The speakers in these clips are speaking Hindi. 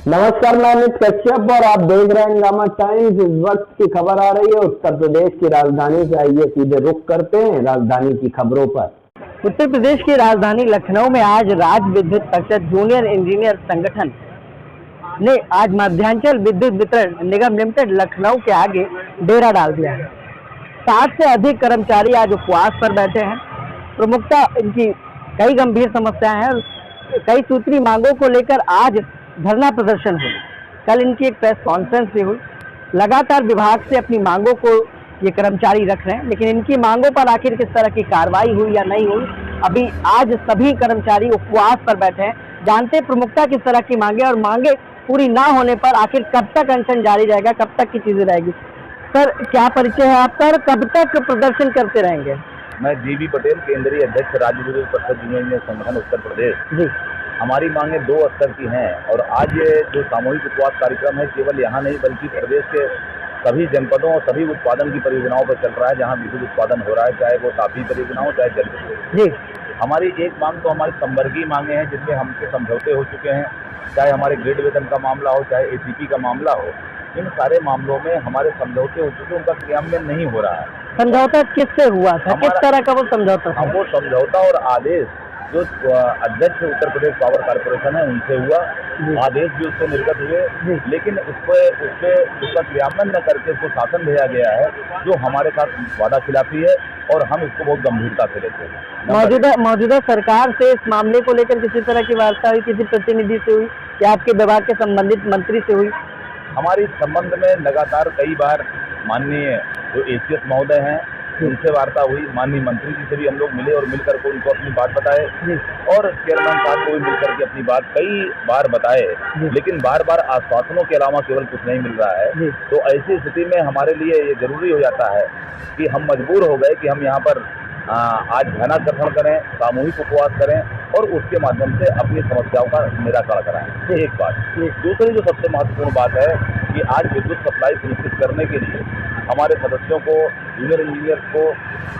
नमस्कार, मैं अमित कश्यप और आप देख रहे हैं हंगामा टाइम्स। इस वक्त की खबर आ रही है उत्तर प्रदेश की राजधानी से। आइए सीधे रुख करते हैं राजधानी की खबरों पर। उत्तर प्रदेश की राजधानी लखनऊ में आज राज्य विद्युत परिषद जूनियर इंजीनियर संगठन ने आज मध्यांचल विद्युत वितरण निगम लिमिटेड लखनऊ के आगे डेरा डाल दिया है। 60 से अधिक कर्मचारी आज उपवास पर बैठे हैं। प्रमुखता इनकी कई गंभीर समस्याएं हैं और कई सूत्री मांगों को लेकर आज धरना प्रदर्शन हुई। कल इनकी एक प्रेस कॉन्फ्रेंस भी हुई। लगातार विभाग से अपनी मांगों को ये कर्मचारी रख रहे हैं, लेकिन इनकी मांगों पर आखिर किस तरह की कार्रवाई हुई या नहीं हुई, अभी आज सभी कर्मचारी उपवास पर बैठे हैं। जानते प्रमुखता किस तरह की मांगे और मांगे पूरी ना होने पर आखिर कब तक अनशन जारी रहेगा, कब तक की चीजें रहेगी। सर, क्या परिचय है आपका और कब तक प्रदर्शन करते रहेंगे? मैं जीबी पटेल, केंद्रीय अध्यक्ष राज्य विद्युत परिषद जूनियर इंजीनियर संगठन उत्तर प्रदेश जी। हमारी मांगें 2 स्तर की हैं और आज ये जो सामूहिक उपवास कार्यक्रम है केवल यहाँ नहीं बल्कि प्रदेश के सभी जनपदों और सभी उत्पादन की परियोजनाओं पर चल रहा है जहाँ विद्युत उत्पादन हो रहा है, चाहे वो तापी परियोजना हो चाहे जल विद्युत जी। हमारी एक मांग तो हमारी संवर्गीय मांगे हैं जिसमें हमसे समझौते हो चुके हैं, चाहे हमारे ग्रेड वेतन का मामला हो चाहे एसीपी का मामला हो। इन सारे मामलों में हमारे समझौते हो चुके, उनका क्रियान्वयन नहीं हो रहा है। समझौता किससे हुआ था, किस तरह का वो समझौता था? वो समझौता और आदेश जो अध्यक्ष उत्तर प्रदेश पावर कारपोरेशन है उनसे हुआ, आदेश भी उससे निर्गत हुए, लेकिन उसका क्रियान्वयन न करके उसको शासन भेजा गया है जो हमारे साथ वादा खिलाफी है और हम इसको बहुत गंभीरता से लेते हैं। मौजूदा सरकार से इस मामले को लेकर किसी तरह की वार्ता हुई, किसी प्रतिनिधि से हुई या आपके विभाग के संबंधित मंत्री से हुई? हमारी इस संबंध में लगातार कई बार माननीय जो एसीएस महोदय हैं उनसे वार्ता हुई, माननीय मंत्री जी से भी हम लोग मिले और मिलकर के उनको अपनी बात बताए और चेयरमैन साहब को भी मिलकर के अपनी बात कई बार बताए, लेकिन बार बार आश्वासनों के अलावा केवल कुछ नहीं मिल रहा है। तो ऐसी स्थिति में हमारे लिए ये जरूरी हो जाता है कि हम मजबूर हो गए कि हम यहाँ पर आज ध्यानाकर्षण करें, सामूहिक उपवास करें और उसके माध्यम से अपनी समस्याओं का निराकरण कराएं। एक बात। दूसरी जो सबसे महत्वपूर्ण बात है कि आज विद्युत सप्लाई सुनिश्चित करने के लिए हमारे सदस्यों को, जूनियर इंजीनियर को,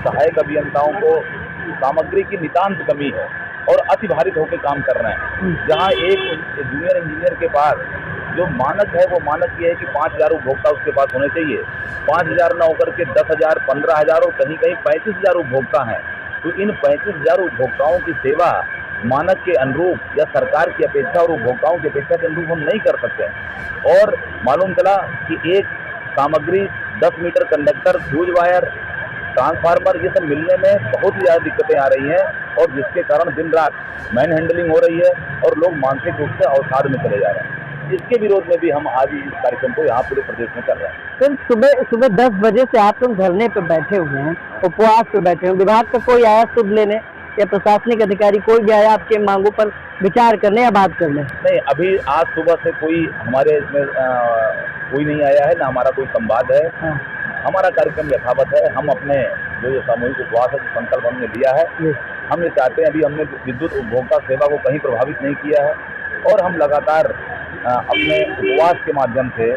सहायक अभियंताओं को सामग्री की नितांत कमी है और अति भारित होकर काम कर रहे हैं। जहाँ एक जूनियर इंजीनियर के पास जो मानक है वो मानक ये है कि 5000 उपभोक्ता उसके पास होने चाहिए। 5000 न होकर के 10,000, 15,000 और कहीं कहीं 35,000 उपभोक्ता हैं। तो इन 35,000 उपभोक्ताओं की सेवा मानक के अनुरूप या सरकार की अपेक्षा और उपभोक्ताओं की अपेक्षा के अनुरूप हम नहीं कर सकते। और मालूम चला कि एक सामग्री 10 metre conductor, fuse wire, transformer ये सब मिलने में बहुत ही ज़्यादा दिक्कतें आ रही हैं और जिसके कारण दिन रात मैन हैंडलिंग हो रही है और लोग मानसिक रूप से अवसाद में चले जा रहे हैं। इसके विरोध में भी हम आज इस कार्यक्रम को यहाँ पूरे प्रदेश में कर रहे हैं। फिर सुबह 10 बजे से आप लोग धरने पे बैठे हुए हैं, उपवास पे बैठे हुए। विभाग का कोई आया शुभ लेने या प्रशासनिक अधिकारी कोई भी आया आपके मांगों पर विचार करने या बात करने? नहीं, अभी आज सुबह से कोई हमारे इसमें कोई नहीं आया है, ना हमारा कोई संवाद है। हमारा कार्यक्रम यथावत है। हम अपने जो सामूहिक उपवास है, जो संकल्प हमने लिया है, हम ये चाहते हैं, अभी हमने विद्युत उपभोक्ता सेवा को कहीं प्रभावित नहीं किया है और हम लगातार अपने उपवास के माध्यम से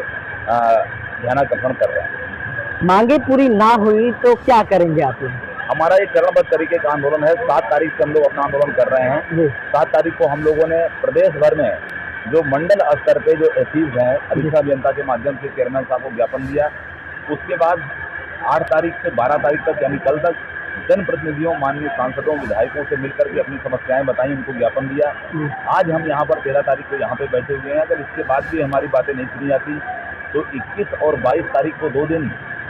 ध्यानाकर्षण कर रहे हैं। मांगे पूरी ना हुई तो क्या करेंगे आप लोग? हमारा एक चरणबद्ध तरीके का आंदोलन है। 7 तारीख से हम लोग अपना आंदोलन कर रहे हैं। 7 तारीख को हम लोगों ने प्रदेश भर में जो मंडल स्तर पे जो एसीज हैं, अधीक्षण अभियंता के माध्यम से चेयरमैन साहब को ज्ञापन दिया। उसके बाद 8 तारीख से 12 तारीख तक यानी कल तक जनप्रतिनिधियों, माननीय सांसदों, विधायकों से मिलकर के अपनी समस्याएं बताई, उनको ज्ञापन दिया। आज हम यहाँ पर 13 तारीख को यहाँ पे बैठे हुए हैं। अगर इसके बाद भी हमारी बातें नहीं सुनी जाती तो 21 और 22 तारीख को 2 दिन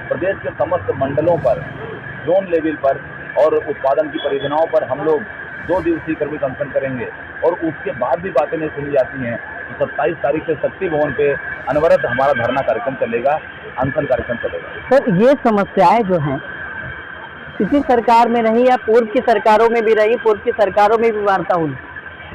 प्रदेश के समस्त मंडलों पर, जोन लेवल पर और उत्पादन की परियोजनाओं पर हम लोग 2 दिवसीय कर्मिक अनशन करेंगे और उसके बाद भी बातें नहीं सुनी जाती हैं तो 27 तारीख से शक्ति भवन पे अनवरत हमारा धरना कार्यक्रम चलेगा, अनशन कार्यक्रम चलेगा। सर, ये समस्याएं जो हैं किसी सरकार में नहीं या पूर्व की सरकारों में भी रही, पूर्व की सरकारों में भी वार्ता हुई?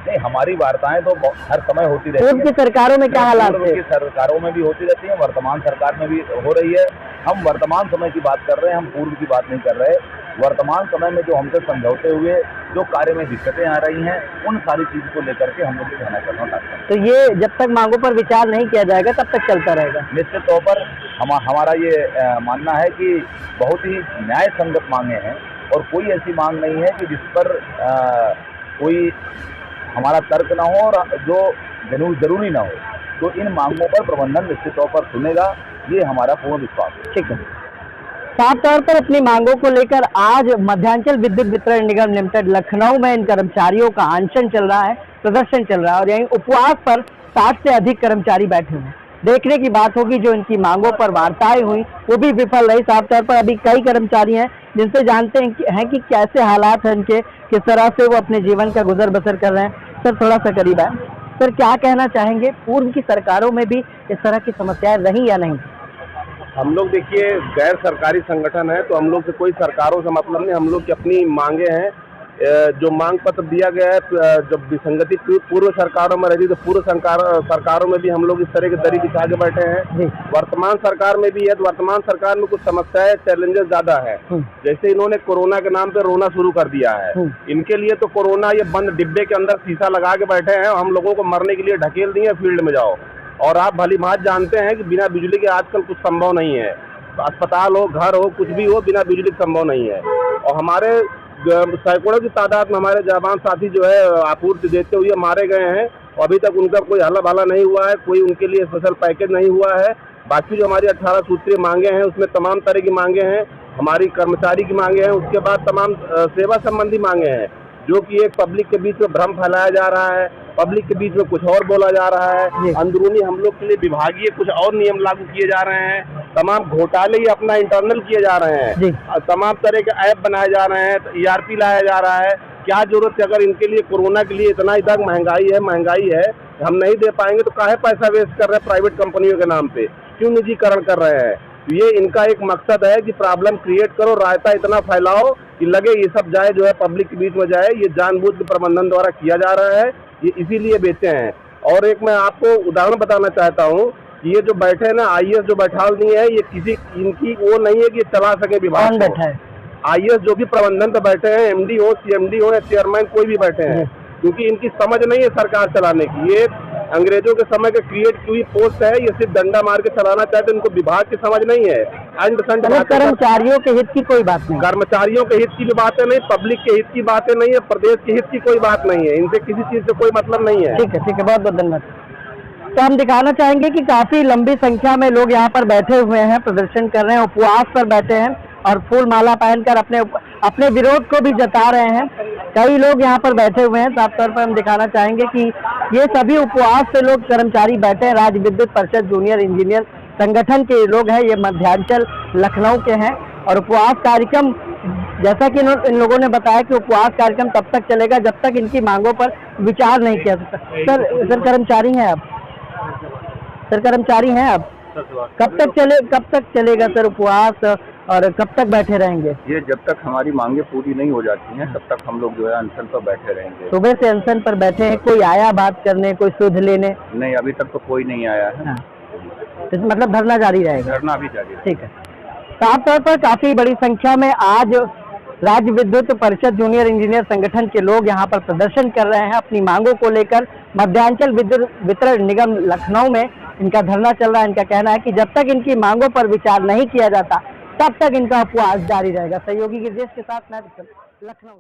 नहीं, हमारी वार्ताएं तो हर समय होती रहती है। पूर्व की सरकारों में क्या हालात है? पूर्व की सरकारों में भी होती रहती है, वर्तमान सरकार में भी हो रही है। हम वर्तमान समय की बात कर रहे हैं, हम पूर्व की बात नहीं कर रहे। वर्तमान समय में जो हमसे समझौते हुए जो कार्य में दिक्कतें आ रही हैं, उन सारी चीज़ को लेकर के हम लोग ध्यानाकर्षण करते हैं। तो ये जब तक मांगों पर विचार नहीं किया जाएगा तब तक चलता रहेगा? निश्चित तौर पर हमारा ये मानना है कि बहुत ही न्याय संगत मांगे हैं और कोई ऐसी मांग नहीं है कि जिस पर कोई हमारा तर्क ना हो और जो जरूरी ना हो। तो इन मांगों पर प्रबंधन निश्चित तौर पर सुनेगा, ये हमारा पूर्ण विश्वास है। ठीक है। साफ तौर पर अपनी मांगों को लेकर आज मध्यांचल विद्युत वितरण निगम लिमिटेड लखनऊ में इन कर्मचारियों का अनशन चल रहा है, प्रदर्शन चल रहा है और यहीं उपवास पर 60 से अधिक कर्मचारी बैठे हुए हैं। देखने की बात होगी जो इनकी मांगों पर वार्ताएं हुई वो भी विफल रही। साफ तौर पर अभी कई कर्मचारी हैं जिनसे जानते हैं कि कैसे हालात हैं इनके, किस तरह से वो अपने जीवन का गुजर बसर कर रहे हैं। सर थोड़ा सा करीब आए। सर क्या कहना चाहेंगे, पूर्व की सरकारों में भी इस तरह की समस्याएं रही या नहीं? हम लोग देखिए गैर सरकारी संगठन है, तो हम लोग से कोई सरकारों से मतलब नहीं। हम लोग की अपनी मांगे हैं। जो मांग पत्र दिया गया है, जब विसंगति पूर्व सरकारों में रही तो पूर्व सरकारों में भी हम लोग इस तरह की दरी बिछा के बैठे हैं। वर्तमान सरकार में भी है, तो वर्तमान सरकार में कुछ समस्याएं, चैलेंजेस ज्यादा है। जैसे इन्होंने कोरोना के नाम पे रोना शुरू कर दिया है। इनके लिए तो कोरोना ये बंद डिब्बे के अंदर शीशा लगा के बैठे हैं, हम लोगों को मरने के लिए ढकेल दिए फील्ड में जाओ। और आप भली भांति जानते हैं कि बिना बिजली के आजकल कुछ संभव नहीं है। अस्पताल हो, घर हो, कुछ भी हो, बिना बिजली के संभव नहीं है। और हमारे सैकड़ों की तादाद में हमारे जवान साथी जो है आपूर्ति देते हुए मारे गए हैं, अभी तक उनका कोई हल्ला भला नहीं हुआ है, कोई उनके लिए स्पेशल पैकेज नहीं हुआ है। बाकी जो हमारी 18 सूत्रीय मांगे हैं उसमें तमाम तरह की मांगे हैं, हमारी कर्मचारी की मांगे हैं, उसके बाद तमाम सेवा संबंधी मांगे हैं, जो कि एक पब्लिक के बीच में भ्रम फैलाया जा रहा है, पब्लिक के बीच में कुछ और बोला जा रहा है। अंदरूनी हम लोग के लिए विभागीय कुछ और नियम लागू किए जा रहे हैं, तमाम घोटाले ही अपना इंटरनल किए जा रहे हैं, तमाम तरह के ऐप बनाए जा रहे हैं, ERP लाया जा रहा है। क्या जरूरत है? अगर इनके लिए कोरोना के लिए इतना तक महंगाई है हम नहीं दे पाएंगे तो काहे पैसा वेस्ट कर रहे हैं प्राइवेट कंपनियों के नाम पे, क्यों निजीकरण कर रहे हैं? ये इनका एक मकसद है कि प्रॉब्लम क्रिएट करो, रायता इतना फैलाओ कि लगे ये सब जाए जो है पब्लिक के बीच में जाए। ये जानबूझ के प्रबंधन द्वारा किया जा रहा है, ये इसीलिए बेचे हैं। और एक मैं आपको उदाहरण बताना चाहता हूँ कि ये जो बैठे हैं ना, IAS जो बैठा दिए हैं, ये किसी इनकी वो नहीं है कि चला सके विभाग। बैठा है IAS जो भी प्रबंधन पे बैठे हैं, MD हो, CMD हो या चेयरमैन कोई भी बैठे हैं, क्योंकि इनकी समझ नहीं है सरकार चलाने की। ये अंग्रेजों के समय के क्रिएट की हुई पोस्ट है, ये सिर्फ डंडा मार के चलाना चाहते, इनको विभाग की समझ नहीं है। कर्मचारियों के हित की कोई बात नहीं, कर्मचारियों के हित की भी बातें नहीं, पब्लिक के हित की बातें नहीं है, प्रदेश के हित की कोई बात नहीं है, इनसे किसी चीज से कोई मतलब नहीं है। ठीक है, बहुत बहुत धन्यवाद। तो हम दिखाना चाहेंगे कि काफी लंबी संख्या में लोग यहाँ पर बैठे हुए हैं, प्रदर्शन कर रहे हैं, उपवास पर बैठे हैं और फूल माला पहनकर अपने विरोध को भी जता रहे हैं। कई लोग यहाँ पर बैठे हुए हैं। साफ तौर पर हम दिखाना चाहेंगे कि ये सभी उपवास से लोग कर्मचारी बैठे हैं, राज्य विद्युत परिषद जूनियर इंजीनियर संगठन के लोग हैं। ये मध्यांचल लखनऊ के हैं और उपवास कार्यक्रम, जैसा कि इन लोगों ने बताया कि उपवास कार्यक्रम तब तक चलेगा जब तक इनकी मांगों पर विचार नहीं किया जाता। सर कर्मचारी हैं आप? सर कर्मचारी हैं आप? कब तक चलेगा सर उपवास और कब तक बैठे रहेंगे? ये जब तक हमारी मांगे पूरी नहीं हो जाती हैं तब तक हम लोग जो है अनशन पर बैठे रहेंगे। सुबह से अनशन पर बैठे हैं, कोई आया बात करने, कोई सुध लेने? नहीं, अभी तक तो कोई नहीं आया है। तो मतलब धरना जारी रहेगा? धरना भी जारी। ठीक है। साफ तौर पर काफी बड़ी संख्या में आज राज्य विद्युत परिषद जूनियर इंजीनियर संगठन के लोग यहाँ पर प्रदर्शन कर रहे हैं अपनी मांगों को लेकर। मध्यांचल विद्युत वितरण निगम लखनऊ में इनका धरना चल रहा है। इनका कहना है कि जब तक इनकी मांगों पर विचार नहीं किया जाता तब तक इनका उपवास जारी रहेगा। सहयोगी गिरजेश के साथ मैं लखनऊ।